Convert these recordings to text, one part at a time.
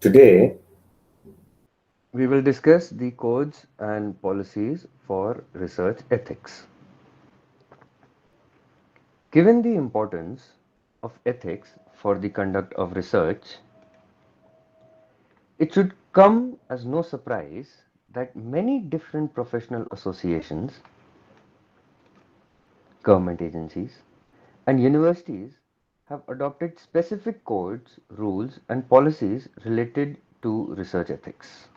Today, We will discuss the codes and policies for research ethics. Given the importance of ethics for the conduct of research, it should come as no surprise that many different professional associations, government agencies, and universities have adopted specific codes, rules, and policies related to research ethics.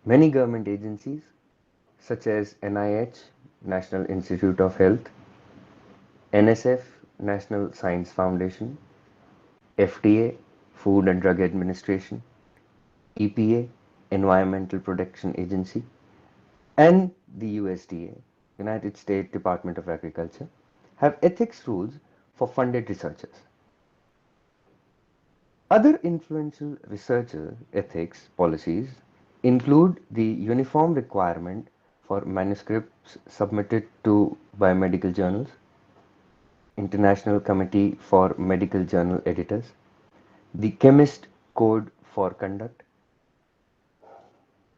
Many government agencies, such as NIH, National Institute of Health, NSF, National Science Foundation, FDA, Food and Drug Administration, EPA, Environmental Protection Agency, and the USDA, United States Department of Agriculture, have ethics rules for funded researchers. Other influential researcher ethics policies include the uniform requirement for manuscripts submitted to biomedical journals, International Committee for Medical Journal Editors, the Chemist Code for Conduct,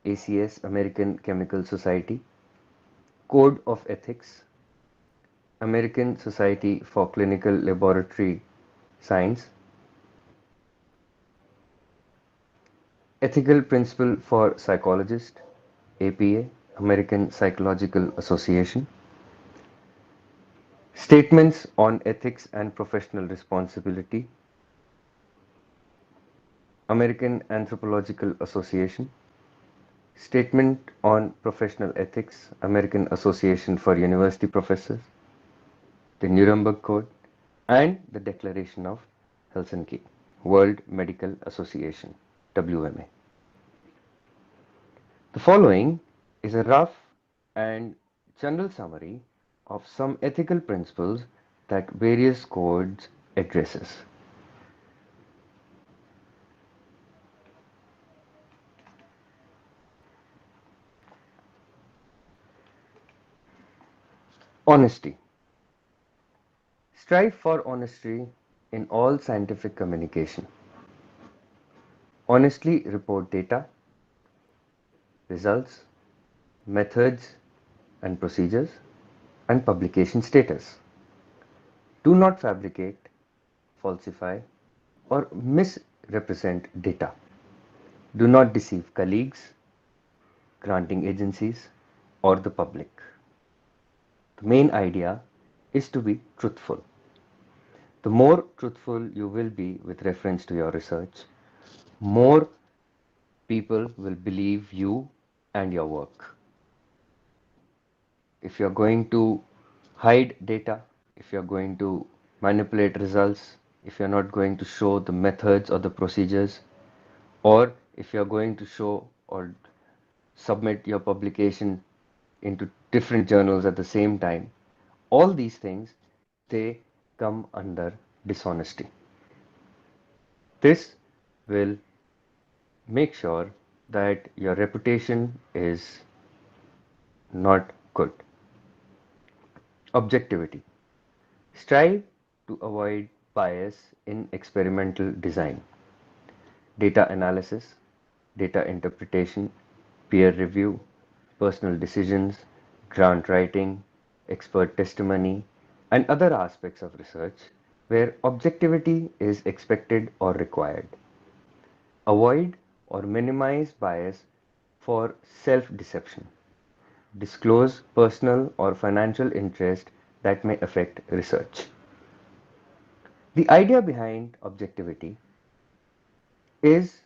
ACS, American Chemical Society, Code of Ethics, American Society for Clinical Laboratory Science, Ethical Principle for Psychologists, APA, American Psychological Association, Statements on Ethics and Professional Responsibility, American Anthropological Association, Statement on Professional Ethics, American Association for University Professors, the Nuremberg Code, and the Declaration of Helsinki, World Medical Association, WMA. The following is a rough and general summary of some ethical principles that various codes addresses. Honesty. Strive for honesty in all scientific communication. Honestly report data, results, methods and procedures, and publication status. Do not fabricate, falsify, or misrepresent data. Do not deceive colleagues, granting agencies, or the public. The main idea is to be truthful. The more truthful you will be with reference to your research, more people will believe you and your work. If you're going to hide data, if you're going to manipulate results, if you're not going to show the methods or the procedures, or if you're going to show or submit your publication into different journals at the same time, all these things, they come under dishonesty. This will make sure that your reputation is not good. Objectivity. Strive to avoid bias in experimental design, data analysis, data interpretation, peer review, personal decisions, grant writing, expert testimony, and other aspects of research where objectivity is expected or required. Avoid or minimize bias for self-deception. Disclose personal or financial interest that may affect research. The idea behind objectivity is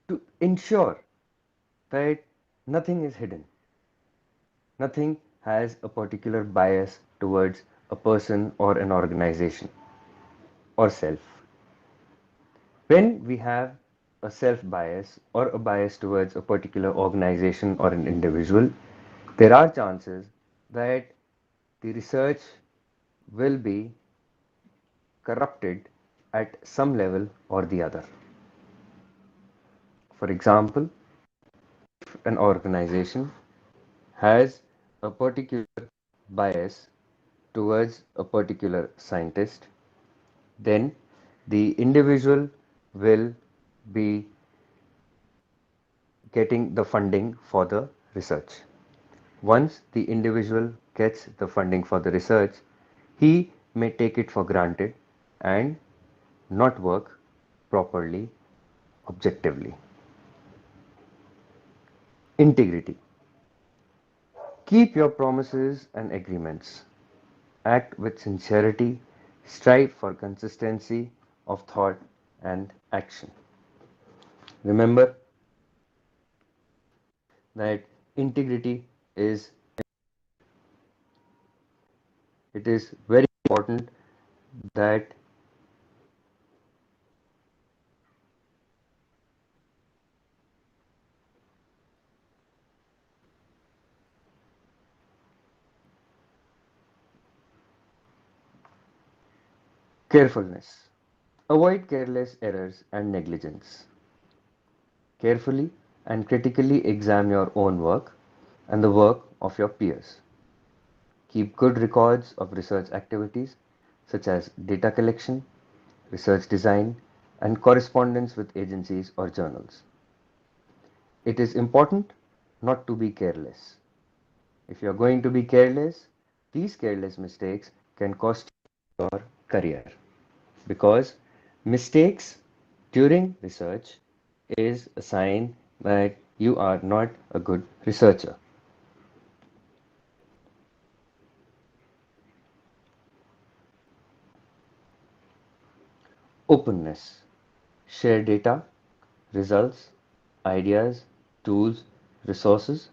to ensure that nothing is hidden, nothing has a particular bias towards a person or an organization or self. When we have a self bias or a bias towards a particular organization or an individual, there are chances that the research will be corrupted at some level or the other. For example, if an organization has a particular bias towards a particular scientist, then the individual will be getting the funding for the research. Once the individual gets the funding for the research, he may take it for granted and not work properly, objectively. Integrity. Keep your promises and agreements. Act with sincerity. Strive for consistency of thought and action. Remember that integrity is it is very important that carefulness. Avoid careless errors and negligence. Carefully and critically examine your own work and the work of your peers. Keep good records of research activities such as data collection, research design, and correspondence with agencies or journals. It is important not to be careless. If you are going to be careless, these careless mistakes can cost you your career because mistakes during research is a sign that you are not a good researcher. Openness. Share data, results, ideas, tools, resources,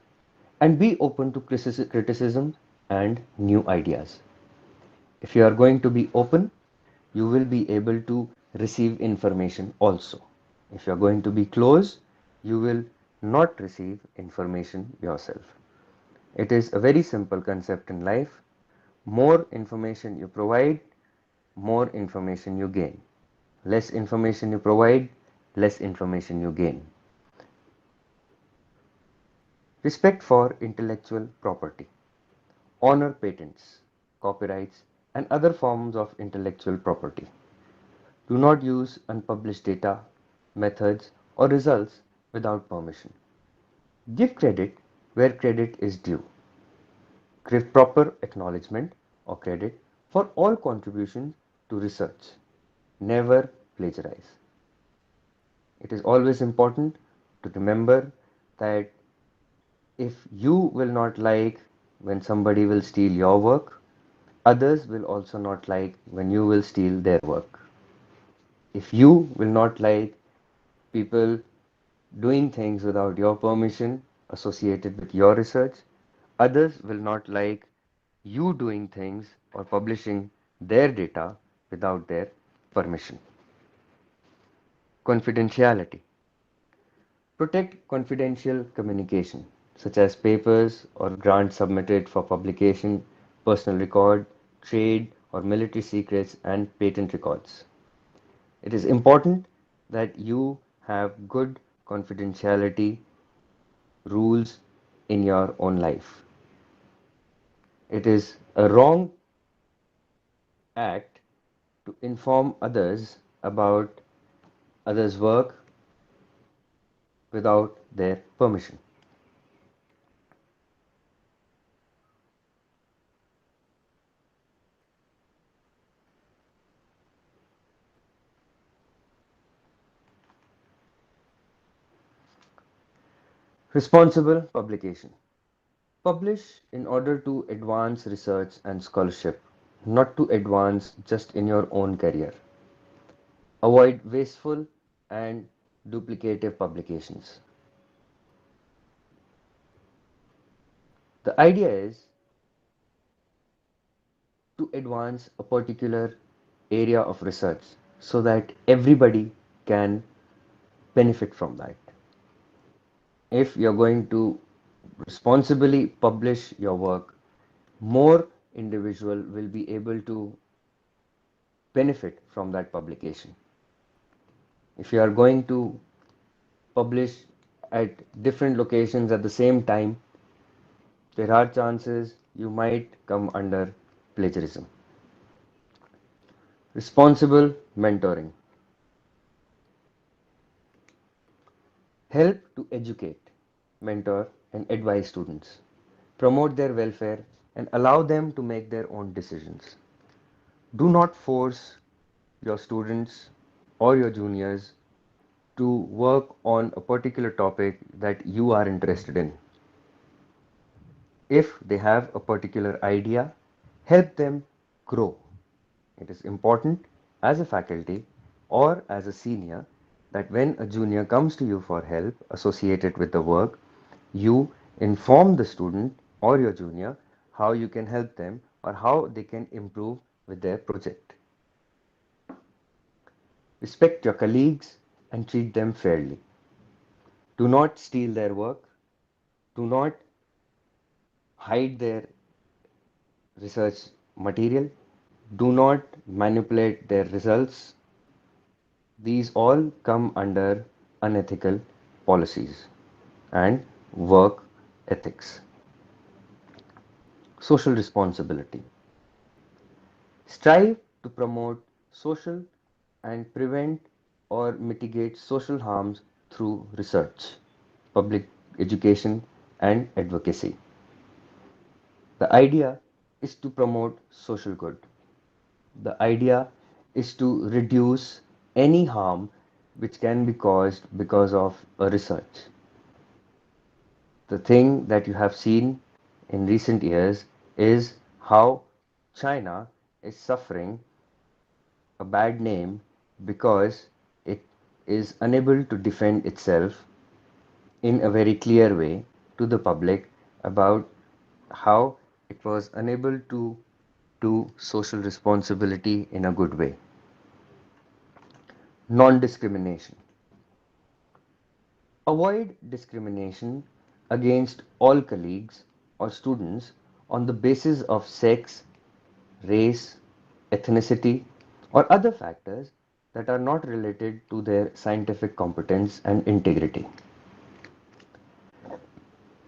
and be open to criticism and new ideas. If you are going to be open, you will be able to receive information also. If you are going to be closed, you will not receive information yourself. It is a very simple concept in life. More information you provide, more information you gain. Less information you provide, less information you gain. Respect for intellectual property. Honor patents, copyrights, and other forms of intellectual property. Do not use unpublished data, methods, or results without permission. Give credit where credit is due. Give proper acknowledgement or credit for all contributions to research. Never plagiarize. It is always important to remember that if you will not like when somebody will steal your work, others will also not like when you will steal their work. If you will not like people doing things without your permission associated with your research, others will not like you doing things or publishing their data without their permission. Confidentiality. Protect confidential communication, such as papers or grants submitted for publication, personal record, trade or military secrets, and patent records. It is important that you have good confidentiality rules in your own life. It is a wrong act to inform others about others' work without their permission. Responsible publication. Publish in order to advance research and scholarship, not to advance just in your own career. Avoid wasteful and duplicative publications. The idea is to advance a particular area of research so that everybody can benefit from that. If you're going to responsibly publish your work, more individual will be able to benefit from that publication. If you are going to publish at different locations at the same time, there are chances you might come under plagiarism. Responsible mentoring. Help to educate, mentor, and advise students. Promote their welfare and allow them to make their own decisions. Do not force your students or your juniors to work on a particular topic that you are interested in. If they have a particular idea, help them grow. It is important as a faculty or as a senior that when a junior comes to you for help associated with the work, you inform the student or your junior how you can help them or how they can improve with their project. Respect your colleagues and treat them fairly. Do not steal their work. Do not hide their research material. Do not manipulate their results. These all come under unethical policies and work ethics. Social responsibility. Strive to promote social and prevent or mitigate social harms through research, public education, and advocacy. The idea is to promote social good. The idea is to reduce any harm which can be caused because of a research. The thing that you have seen in recent years is how China is suffering a bad name because it is unable to defend itself in a very clear way to the public about how it was unable to do social responsibility in a good way. Non-discrimination. Avoid discrimination against all colleagues or students on the basis of sex, race, ethnicity, or other factors that are not related to their scientific competence and integrity.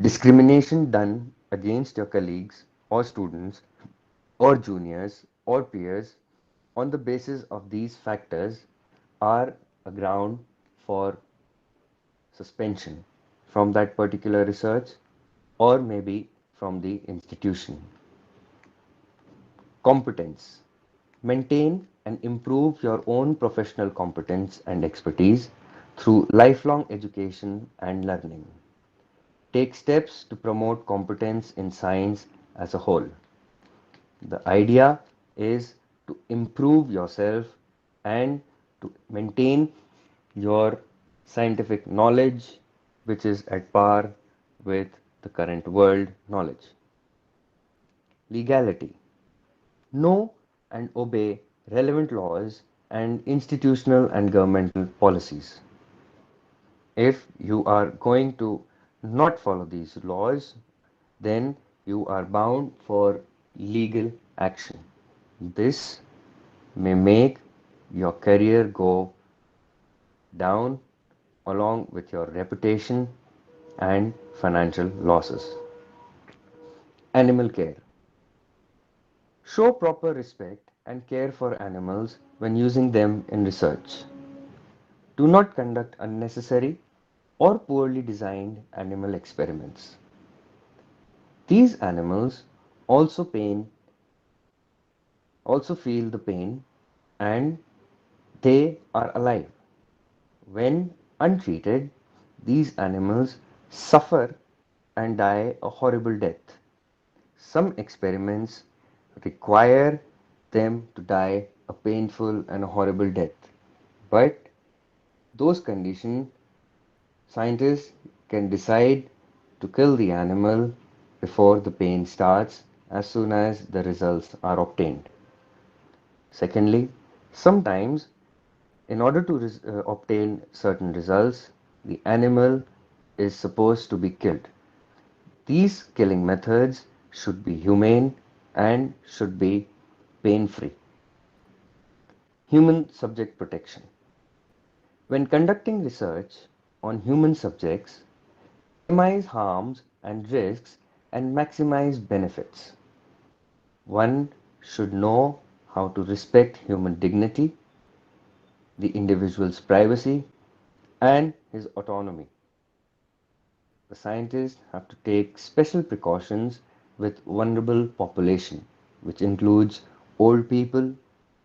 Discrimination done against your colleagues or students or juniors or peers on the basis of these factors are a ground for suspension from that particular research or maybe from the institution. Competence. Maintain and improve your own professional competence and expertise through lifelong education and learning. Take steps to promote competence in science as a whole. The idea is to improve yourself and to maintain your scientific knowledge, which is at par with the current world knowledge. Legality. Know and obey relevant laws and institutional and governmental policies. If you are going to not follow these laws, then you are bound for legal action. This may make your career go down along with your reputation and financial losses. Animal care. Show proper respect and care for animals when using them in research. Do not conduct unnecessary or poorly designed animal experiments. These animals also pain also feel the pain and they are alive. When untreated, these animals suffer and die a horrible death. Some experiments require them to die a painful and a horrible death. But those conditions, scientists can decide to kill the animal before the pain starts as soon as the results are obtained. Secondly, sometimes in order to obtain certain results, the animal is supposed to be killed. These killing methods should be humane and should be pain-free. Human subject protection. When conducting research on human subjects, minimize harms and risks and maximize benefits. One should know how to respect human dignity, the individual's privacy, and his autonomy. The scientists have to take special precautions with vulnerable population, which includes old people,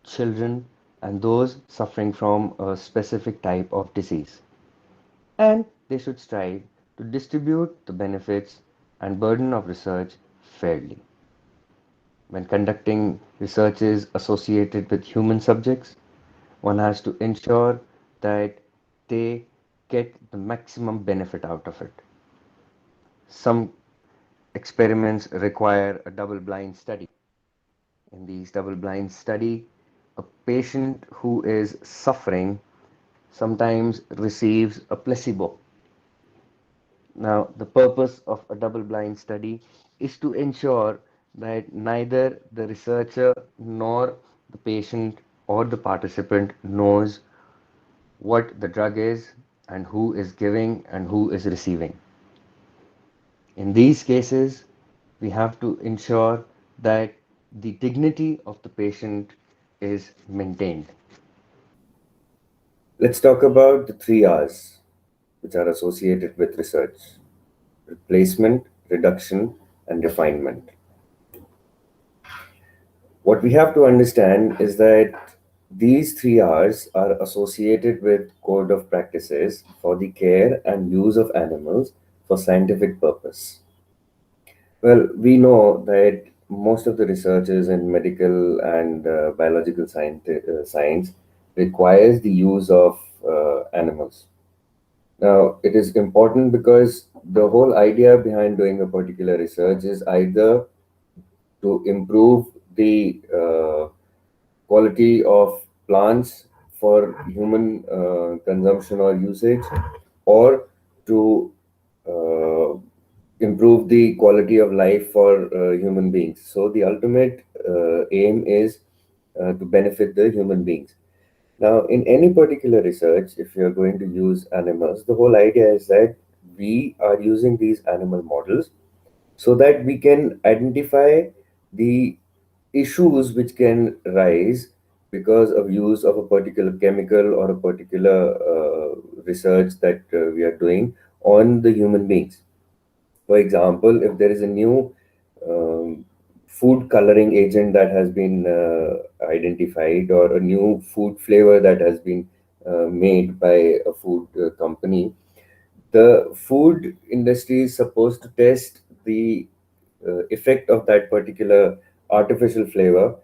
children, and those suffering from a specific type of disease. And they should strive to distribute the benefits and burden of research fairly. When conducting researches associated with human subjects, one has to ensure that they get the maximum benefit out of it. Some experiments require a double-blind study. In these double-blind study, a patient who is suffering sometimes receives a placebo. Now, the purpose of a double-blind study is to ensure that neither the researcher nor the patient or the participant knows what the drug is and who is giving and who is receiving. In these cases, we have to ensure that the dignity of the patient is maintained. Let's talk about the three R's which are associated with research: replacement, reduction, and refinement. What we have to understand is that these three R's are associated with code of practices for the care and use of animals for scientific purpose. Well, we know that most of the researches in medical and biological science requires the use of animals. Now, it is important because the whole idea behind doing a particular research is either to improve the quality of plants for human consumption or usage, or to uh, improve the quality of life for human beings. So the ultimate aim is to benefit the human beings. Now, in any particular research, if you're going to use animals, the whole idea is that we are using these animal models so that we can identify the issues which can rise because of use of a particular chemical or a particular research that we are doing on the human beings. For example, if there is a new food coloring agent that has been identified, or a new food flavor that has been made by a food company, the food industry is supposed to test the effect of that particular artificial flavor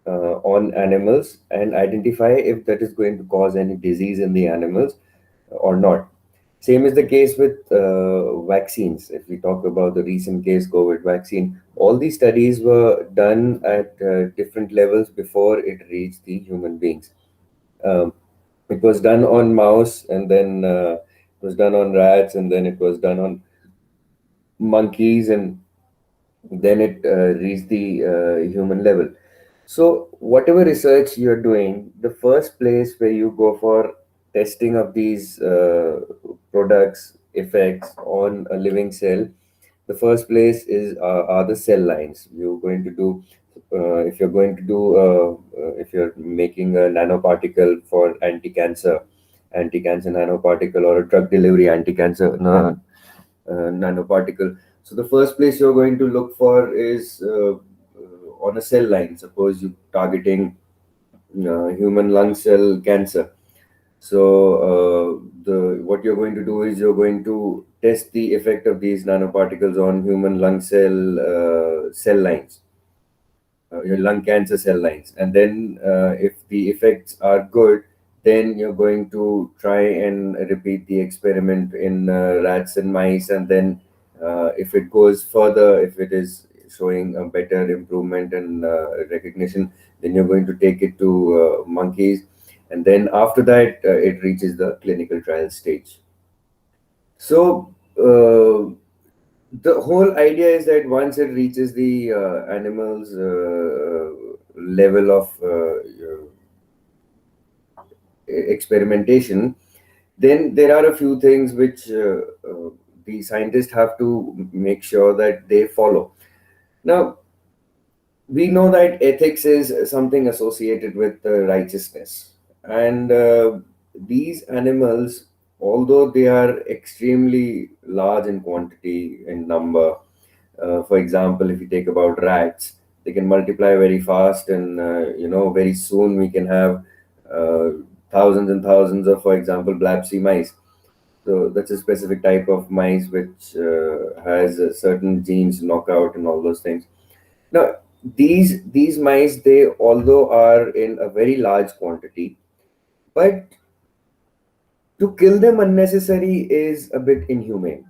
on animals and identify if that is going to cause any disease in the animals or not. Same is the case with vaccines. If we talk about the recent case COVID vaccine, all these studies were done at different levels before it reached the human beings. Um, it was done on mouse, and then it was done on rats, and then it was done on monkeys, and then it reached the human level. So, whatever research you're doing, the first place where you go for testing of these products, effects on a living cell, the first place is are the cell lines. You're going to do if you're going to do if you're making a nanoparticle for anti-cancer nanoparticle, or a drug delivery anti-cancer nanoparticle. So the first place you're going to look for is on a cell line. Suppose you're targeting human lung cell cancer. So the what you're going to do is you're going to test the effect of these nanoparticles on human lung cell lines, your lung cancer cell lines. And then if the effects are good, then you're going to try and repeat the experiment in rats and mice. And then if it goes further, if it is showing a better improvement in recognition, then you're going to take it to monkeys. And then after that, it reaches the clinical trial stage. So the whole idea is that once it reaches the animals level of experimentation, then there are a few things which the scientists have to make sure that they follow. Now, we know that ethics is something associated with righteousness, and these animals although they are extremely large in quantity and number, for example, if you take about rats, they can multiply very fast, and very soon we can have uh, thousands and thousands of, for example, black sea mice. So that's a specific type of mice which has certain genes knockout and all those things. Now, these mice, they although are in a very large quantity, but to kill them unnecessary is a bit inhumane.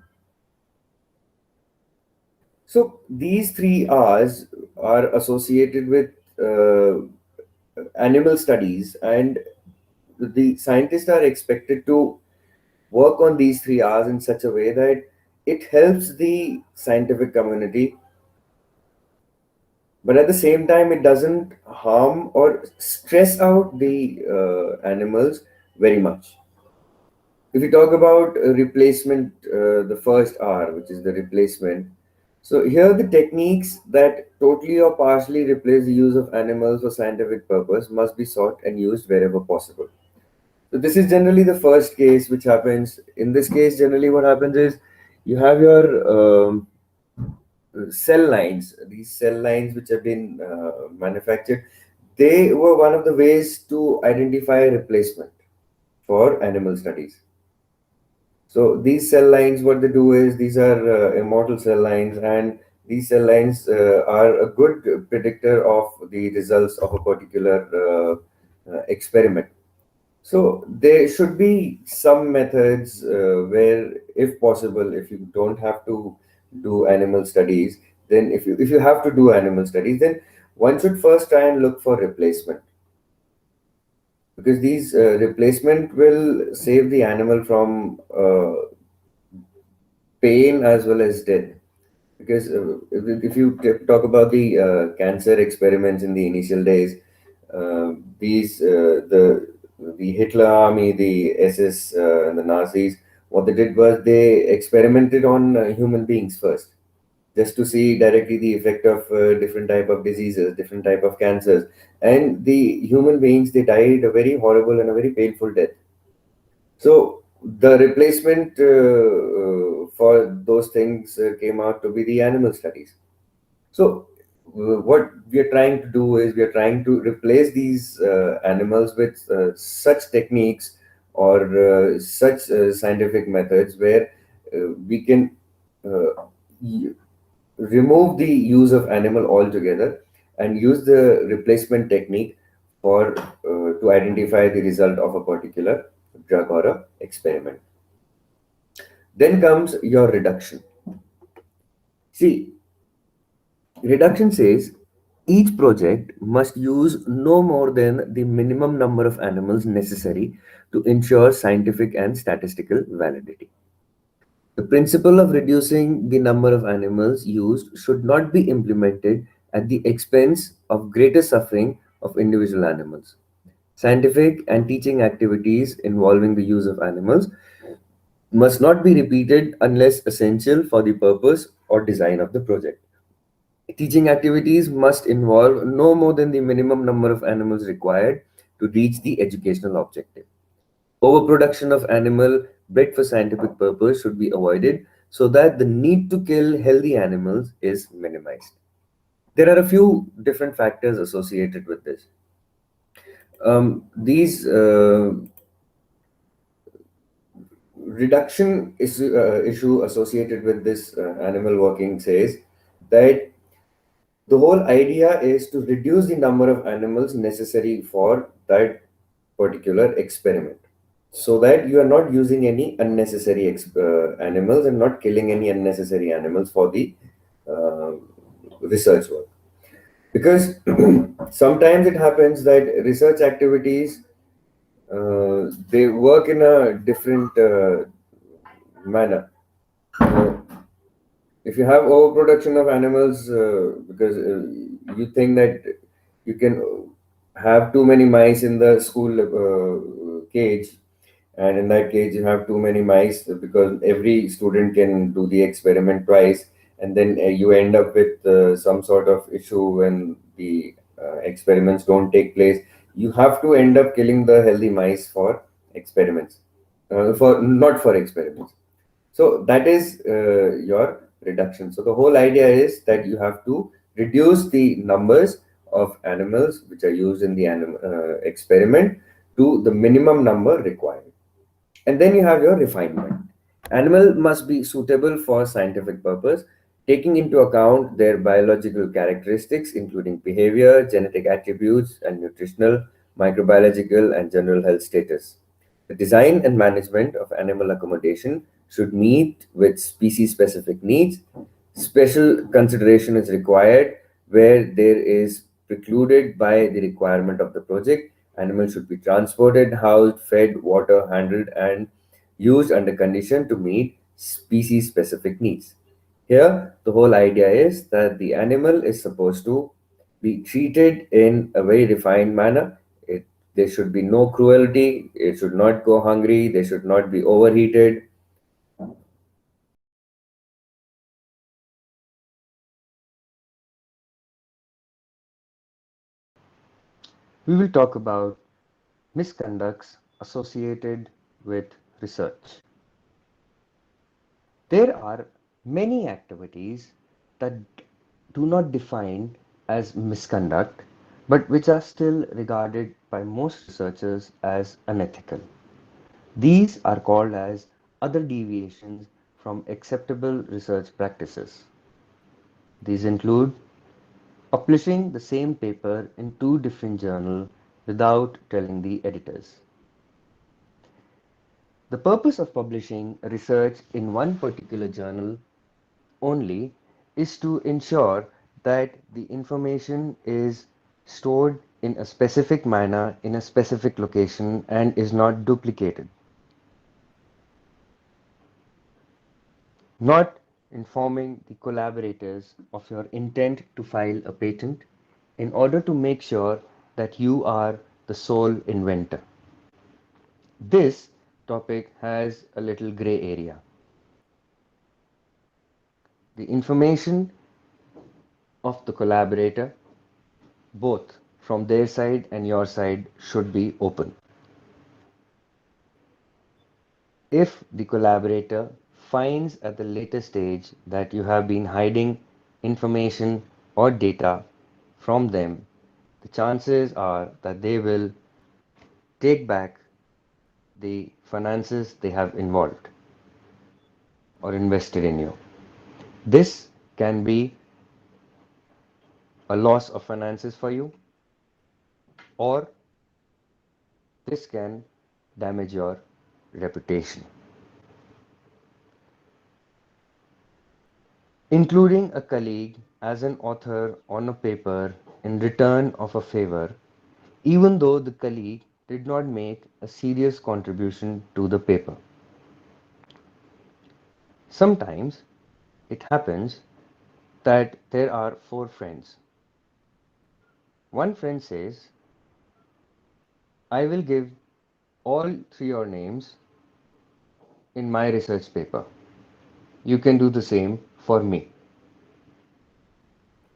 So these three R's are associated with uh, animal studies, and the scientists are expected to work on these three R's in such a way that it helps the scientific community, but at the same time, it doesn't harm or stress out the animals very much. If you talk about replacement, the first R, which is the replacement, so here the techniques that totally or partially replace the use of animals for scientific purpose must be sought and used wherever possible. So this is generally the first case which happens. In this case, generally what happens is you have your cell lines. These cell lines which have been manufactured, they were one of the ways to identify a replacement for animal studies. So these cell lines, what they do is these are immortal cell lines, and these cell lines are a good predictor of the results of a particular experiment. So there should be some methods where, if possible, if you don't have to do animal studies, then if you have to do animal studies, then one should first try and look for replacement, because these replacement will save the animal from pain as well as death. Because if you talk about the cancer experiments in the initial days, these the Hitler army, the SS, and the Nazis, what they did was they experimented on human beings first, just to see directly the effect of different type of diseases, different type of cancers, and the human beings, they died a very horrible and a very painful death. So the replacement for those things came out to be the animal studies. So what we are trying to do is we are trying to replace these animals with such techniques or such scientific methods where we can uh, y- remove the use of animal altogether and use the replacement technique for to identify the result of a particular drug or a experiment. Then comes your reduction. See, reduction says each project must use no more than the minimum number of animals necessary to ensure scientific and statistical validity. The principle of reducing the number of animals used should not be implemented at the expense of greater suffering of individual animals. Scientific and teaching activities involving the use of animals must not be repeated unless essential for the purpose or design of the project. Teaching activities must involve no more than the minimum number of animals required to reach the educational objective. Overproduction of animal bred for scientific purpose should be avoided so that the need to kill healthy animals is minimized. There are a few different factors associated with this. These reduction issue associated with this animal working says that the whole idea is to reduce the number of animals necessary for that particular experiment, so that you are not using any unnecessary animals and not killing any unnecessary animals for the uh, research work. Because sometimes it happens that research activities, they work in a different manner. Uh, if you have overproduction of animals, because you think that you can have too many mice in the school cage, and in that cage you have too many mice because every student can do the experiment twice, and then you end up with some sort of issue when the experiments don't take place. You have to end up killing the healthy mice for experiments. for not for experiments. So that is your reduction. So the whole idea is that you have to reduce the numbers of animals which are used in the experiment to the minimum number required. And then you have your refinement. Animal must be suitable for scientific purpose, taking into account their biological characteristics, including behavior, genetic attributes, and nutritional, microbiological, and general health status. The design and management of animal accommodation should meet with species specific needs. Special consideration is required where there is precluded by the requirement of the project. Animals should be transported, housed, fed, water, handled, and used under condition to meet species specific needs. Here, the whole idea is that the animal is supposed to be treated in a very refined manner. There should be no cruelty, it should not go hungry, they should not be overheated. We will talk about misconducts associated with research. There are many activities that do not define as misconduct, but which are still regarded by most researchers as unethical. These are called as other deviations from acceptable research practices. These include publishing the same paper in two different journals without telling the editors. The purpose of publishing research in one particular journal only is to ensure that the information is stored in a specific manner in a specific location and is not duplicated. Not informing the collaborators of your intent to file a patent in order to make sure that you are the sole inventor. This topic has a little gray area. The information of the collaborator, both from their side and your side, should be open. If the collaborator finds at the later stage that you have been hiding information or data from them, the chances are that they will take back the finances they have involved or invested in you. This can be a loss of finances for you, or this can damage your reputation. Including a colleague as an author on a paper in return of a favor, even though the colleague did not make a serious contribution to the paper. Sometimes it happens that there are four friends. One friend says, I will give all three your names in my research paper. You can do the same for me.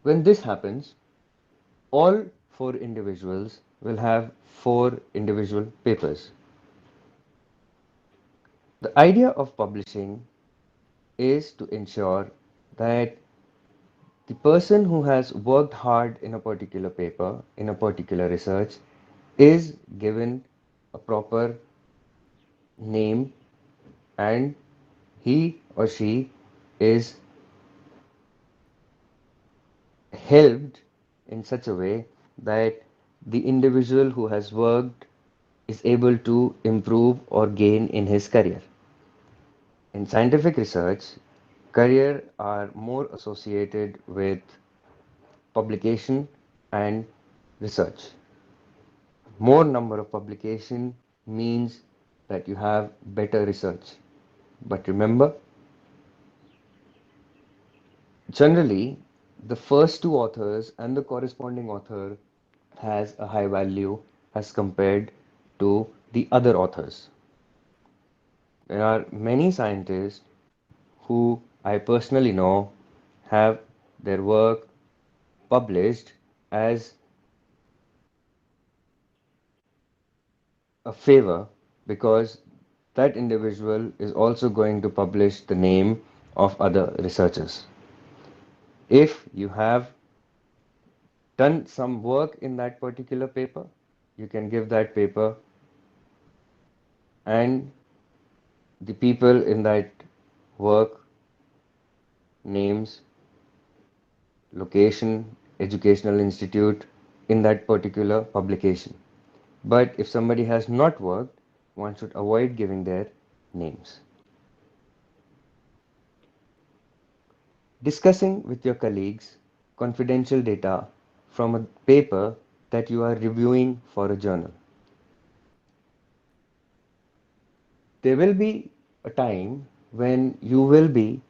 When this happens, all four individuals will have four individual papers. The idea of publishing is to ensure that the person who has worked hard in a particular paper, in a particular research, is given a proper name and he or she is helped in such a way that the individual who has worked is able to improve or gain in his career. In scientific research, career are more associated with publication and research. More number of publication means that you have better research. But remember, generally, the first two authors and the corresponding author has a high value as compared to the other authors. There are many scientists who I personally know have their work published as a favor because that individual is also going to publish the name of other researchers. If you have done some work in that particular paper, you can give that paper and the people in that work names, location, educational institute in that particular publication. But if somebody has not worked, one should avoid giving their names. Discussing with your colleagues confidential data from a paper that you are reviewing for a journal. There will be a time when you will be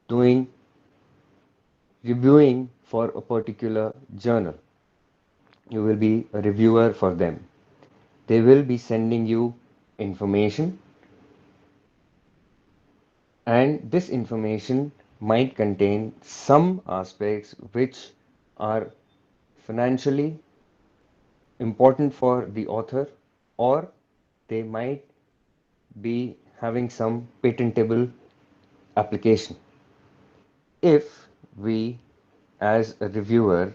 doing reviewing for a particular journal. You will be a reviewer for them. They will be sending you information, and this information might contain some aspects which are financially important for the author, or they might be having some patentable application. If we, as a reviewer,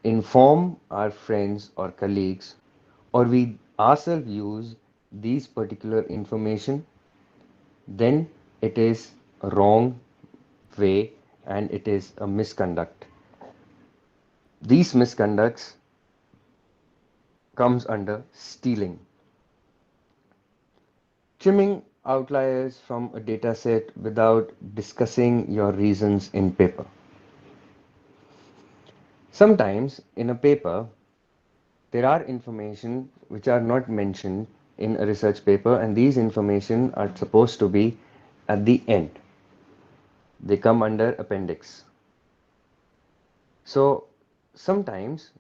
inform our friends or colleagues, or we ourselves use these particular information, then it is a wrong way and it is a misconduct. These misconducts comes under stealing. Trimming outliers from a dataset without discussing your reasons in paper. Sometimes in a paper, there are information which are not mentioned in a research paper, and these information are supposed to be at the end. They come under appendix. So sometimes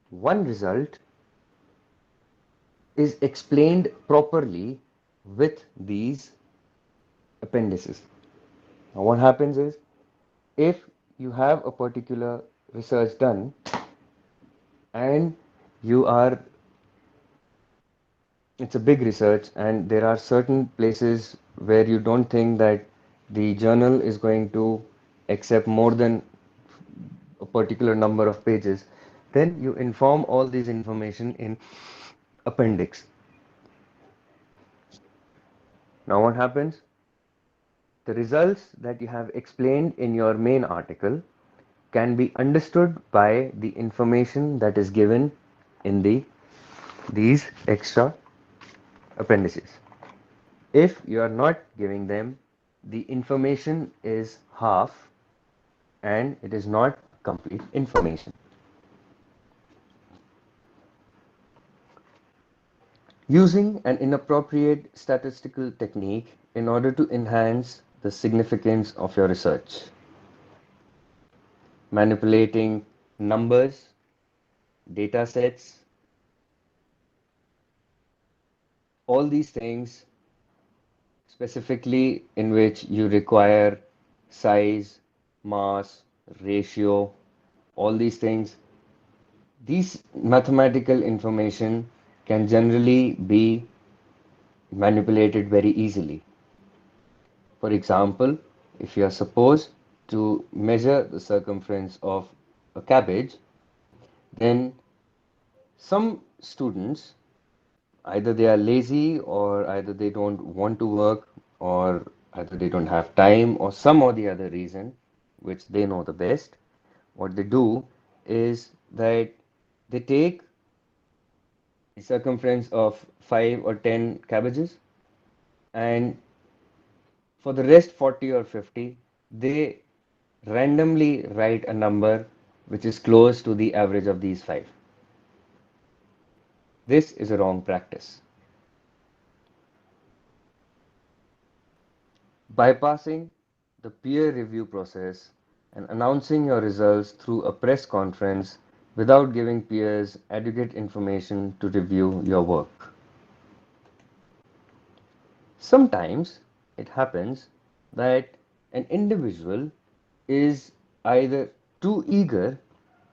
one result is explained properly with these appendices. Now, what happens is if you have a particular research done and you are it's a big research and there are certain places where you don't think that the journal is going to accept more than a particular number of pages, then you inform all these information in appendix. Now what happens? The results that you have explained in your main article can be understood by the information that is given in these extra appendices. If you are not giving them, the information is half and it is not complete information. Using an inappropriate statistical technique in order to enhance the significance of your research. Manipulating numbers, data sets, all these things specifically in which you require size, mass, ratio, all these things. These mathematical information can generally be manipulated very easily. For example, if you are supposed to measure the circumference of a cabbage, then some students either they are lazy or either they don't want to work or either they don't have time or some or the other reason which they know the best. What they do is that they take the circumference of 5 or 10 cabbages and for the rest 40 or 50 they randomly write a number which is close to the average of these 5. This is a wrong practice. Bypassing the peer review process and announcing your results through a press conference without giving peers adequate information to review your work. Sometimes it happens that an individual is either too eager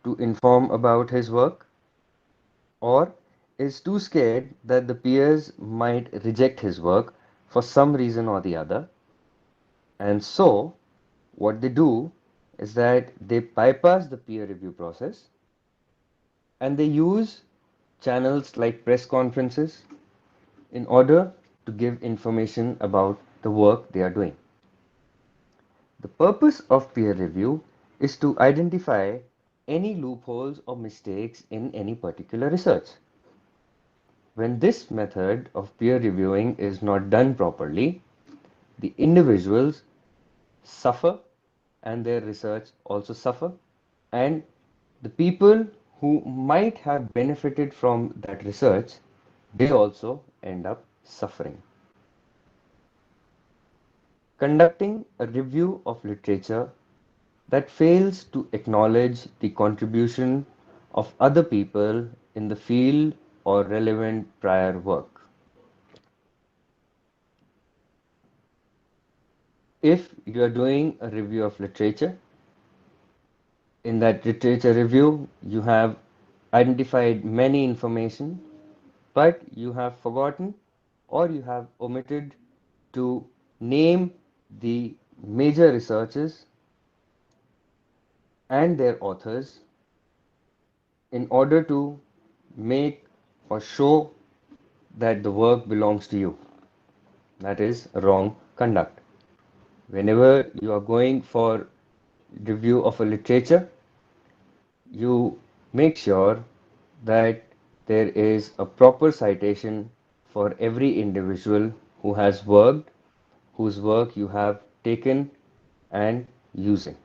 to inform about his work or is too scared that the peers might reject his work for some reason or the other. And so, what they do is that they bypass the peer review process and they use channels like press conferences in order to give information about the work they are doing. The purpose of peer review is to identify any loopholes or mistakes in any particular research. When this method of peer reviewing is not done properly, the individuals suffer and their research also suffer, and the people who might have benefited from that research, they also end up suffering. Conducting a review of literature that fails to acknowledge the contribution of other people in the field or relevant prior work. If you are doing a review of literature, in that literature review, you have identified many information, but you have forgotten or you have omitted to name the major researchers and their authors in order to make or show that the work belongs to you. That is wrong conduct. Whenever you are going for review of a literature, you make sure that there is a proper citation for every individual who has worked, whose work you have taken and using.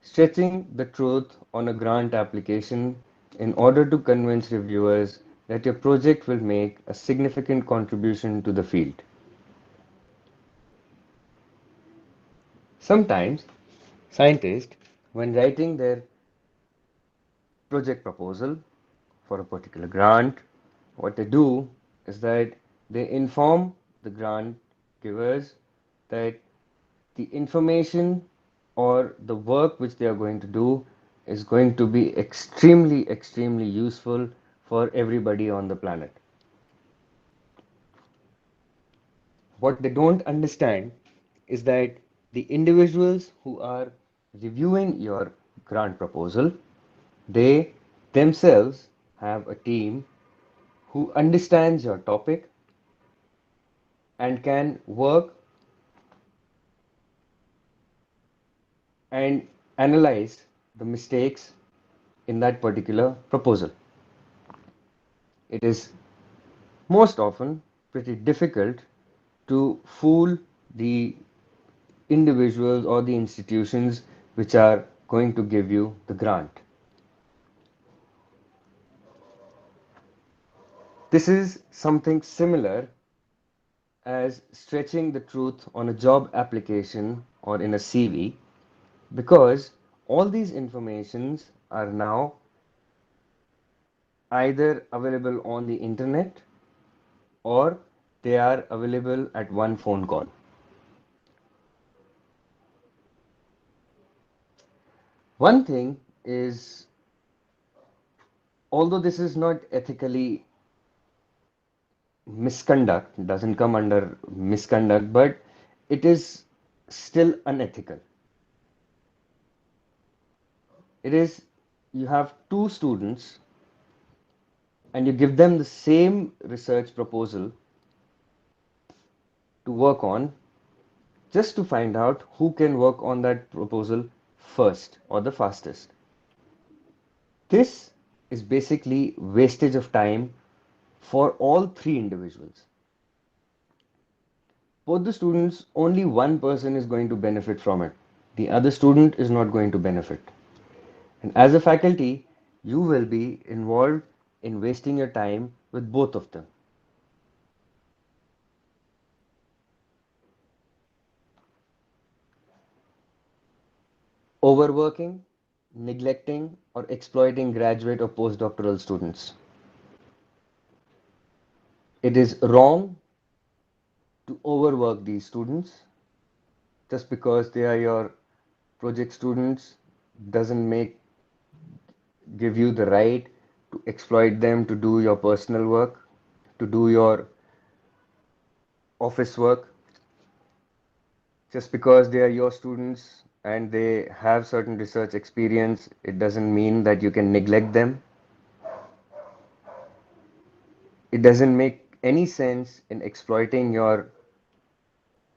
Stretching the truth on a grant application in order to convince reviewers that your project will make a significant contribution to the field. Sometimes scientists, when writing their project proposal for a particular grant, what they do is that they inform the grant givers that the information or the work which they are going to do is going to be extremely useful for everybody on the planet. What they don't understand is that the individuals who are reviewing your grant proposal, they themselves have a team who understands your topic and can work and analyze the mistakes in that particular proposal. It is most often pretty difficult to fool the individuals or the institutions which are going to give you the grant. This is something similar as stretching the truth on a job application or in a CV, because all these informations are now either available on the internet or they are available at one phone call. One thing is, although this is not ethically misconduct, doesn't come under misconduct, but it is still unethical. It is, you have two students and you give them the same research proposal to work on just to find out who can work on that proposal first or the fastest. This is basically wastage of time for all three individuals. Both the students, only one person is going to benefit from it. The other student is not going to benefit. And as a faculty, you will be involved in wasting your time with both of them. Overworking, neglecting, or exploiting graduate or postdoctoral students. It is wrong to overwork these students. Just because they are your project students doesn't make give you the right to exploit them to do your personal work, to do your office work, just because they are your students and they have certain research experience, it doesn't mean that you can neglect them. It doesn't make any sense in exploiting your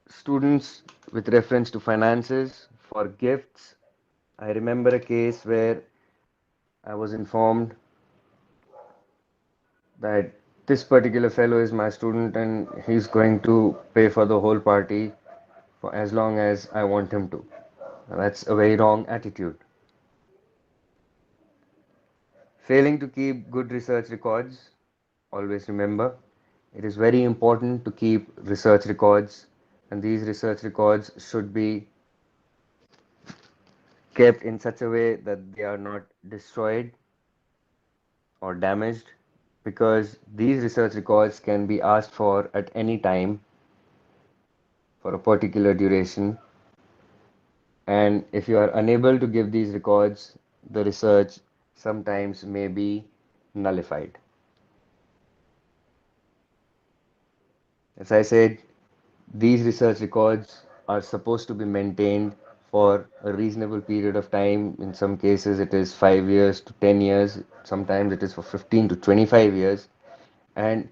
students with reference to finances for gifts. I remember a case where I was informed that this particular fellow is my student and he's going to pay for the whole party for as long as I want him to. That's a very wrong attitude. Failing to keep good research records, always remember, it is very important to keep research records, and these research records should be kept in such a way that they are not destroyed or damaged, because these research records can be asked for at any time for a particular duration, and if you are unable to give these records, the research sometimes may be nullified. As I said, these research records are supposed to be maintained for a reasonable period of time. In some cases, it is 5 years to 10 years, sometimes it is for 15 to 25 years. And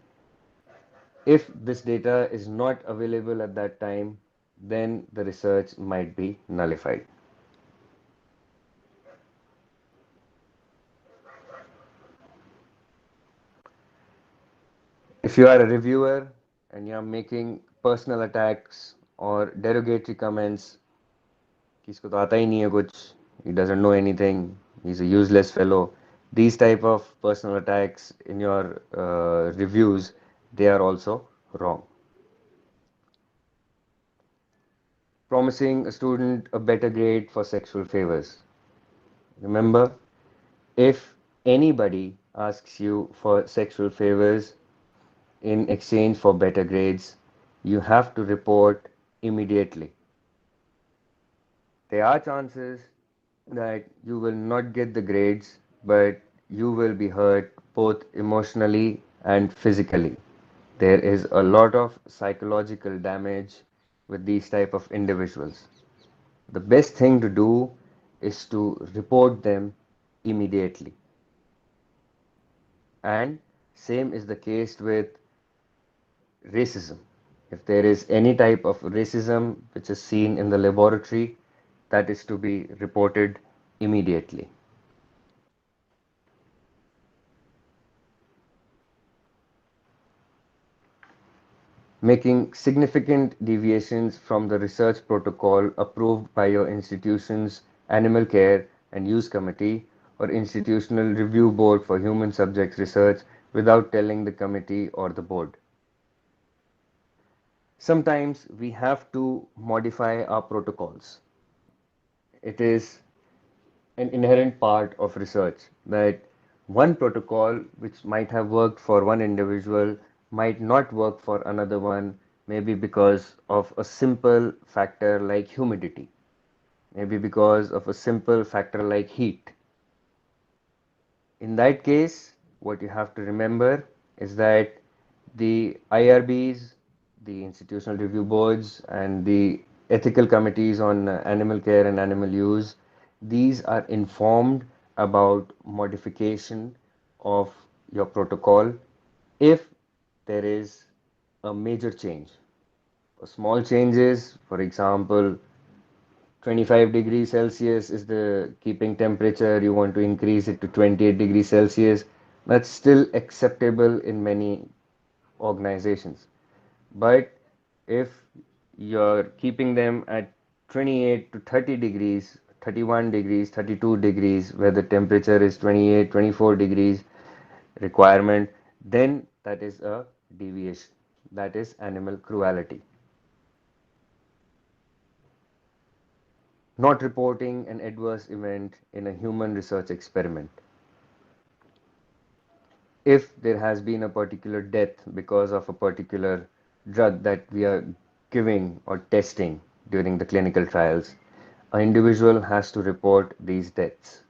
if this data is not available at that time, then the research might be nullified. If you are a reviewer and you are making personal attacks or derogatory comments, कि इसको तो आता ही नहीं है कुछ, he doesn't know anything, he's a useless fellow, these type of personal attacks in your reviews, they are also wrong. Promising a student a better grade for sexual favors. Remember, if anybody asks you for sexual favors in exchange for better grades, you have to report immediately. There are chances that you will not get the grades, but you will be hurt both emotionally and physically. There is a lot of psychological damage with these type of individuals. The best thing to do is to report them immediately. And same is the case with racism. If there is any type of racism which is seen in the laboratory, that is to be reported immediately. Making significant deviations from the research protocol approved by your institution's Animal Care and Use Committee or Institutional Review Board for Human Subjects Research without telling the committee or the board. Sometimes we have to modify our protocols. It is an inherent part of research that one protocol which might have worked for one individual might not work for another one, maybe because of a simple factor like humidity, maybe because of a simple factor like heat. In that case, what you have to remember is that the IRBs, the institutional review boards, and the ethical committees on animal care and animal use, these are informed about modification of your protocol if there is a major change. For small changes, for example, 25 degrees Celsius is the keeping temperature, you want to increase it to 28 degrees Celsius, that's still acceptable in many organizations. But if you're keeping them at 28 to 30 degrees, 31 degrees, 32 degrees, where the temperature is 28, 24 degrees requirement, then that is a deviation. That is animal cruelty. Not reporting an adverse event in a human research experiment. If there has been a particular death because of a particular drug that we are giving or testing during the clinical trials, an individual has to report these deaths.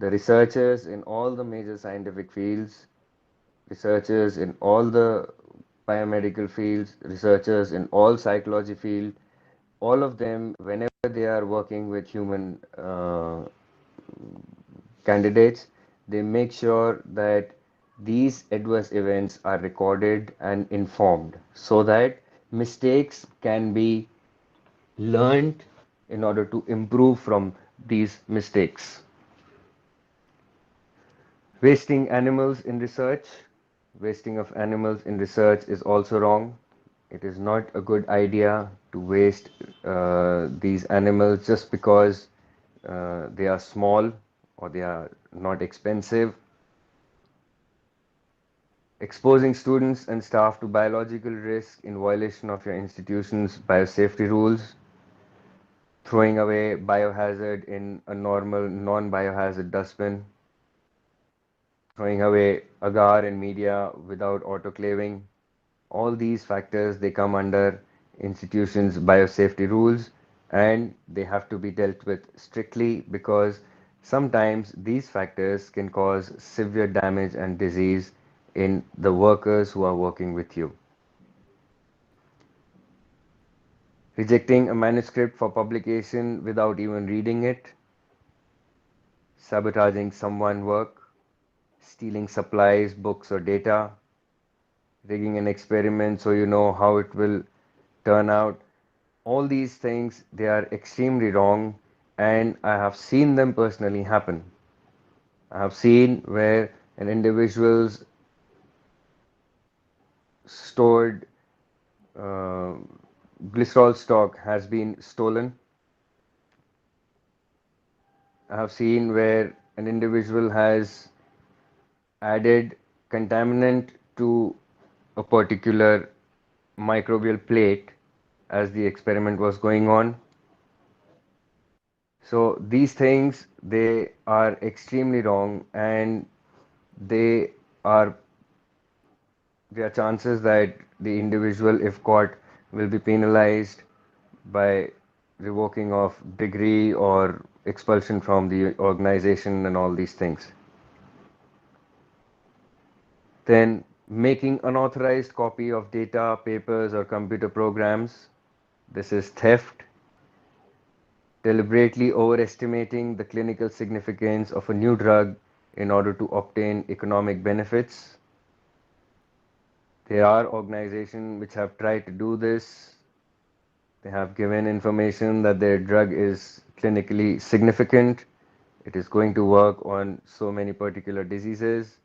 The researchers in all the major scientific fields, researchers in all the biomedical fields, researchers in all psychology field, all of them, whenever they are working with human candidates, they make sure that these adverse events are recorded and informed so that mistakes can be learned in order to improve from these mistakes. Wasting animals in research. Wasting of animals in research is also wrong. It is not a good idea to waste these animals just because they are small or they are not expensive. Exposing students and staff to biological risk in violation of your institution's biosafety rules. Throwing away biohazard in a normal non-biohazard dustbin. Throwing away agar in media without autoclaving. All these factors, they come under institutions' biosafety rules and they have to be dealt with strictly because sometimes these factors can cause severe damage and disease in the workers who are working with you. Rejecting a manuscript for publication without even reading it, sabotaging someone's work, stealing supplies, books, or data, rigging an experiment so you know how it will turn out. All these things, they are extremely wrong, and I have seen them personally happen. I have seen where an individual's stored uh, glycerol stock has been stolen. I have seen where an individual has added contaminant to a particular microbial plate as the experiment was going on. So these things, they are extremely wrong, and they are there are chances that the individual, if caught, will be penalized by revoking of degree or expulsion from the organization and all these things. Then making unauthorized copy of data, papers, or computer programs. This is theft. Deliberately overestimating the clinical significance of a new drug in order to obtain economic benefits. There are organizations which have tried to do this. They have given information that their drug is clinically significant. It is going to work on so many particular diseases,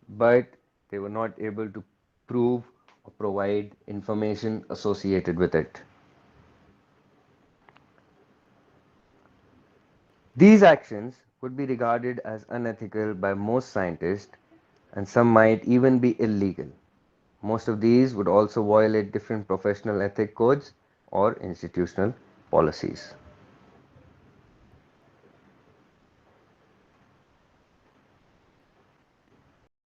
but they were not able to prove or provide information associated with it. These actions would be regarded as unethical by most scientists, and some might even be illegal. Most of these would also violate different professional ethic codes or institutional policies.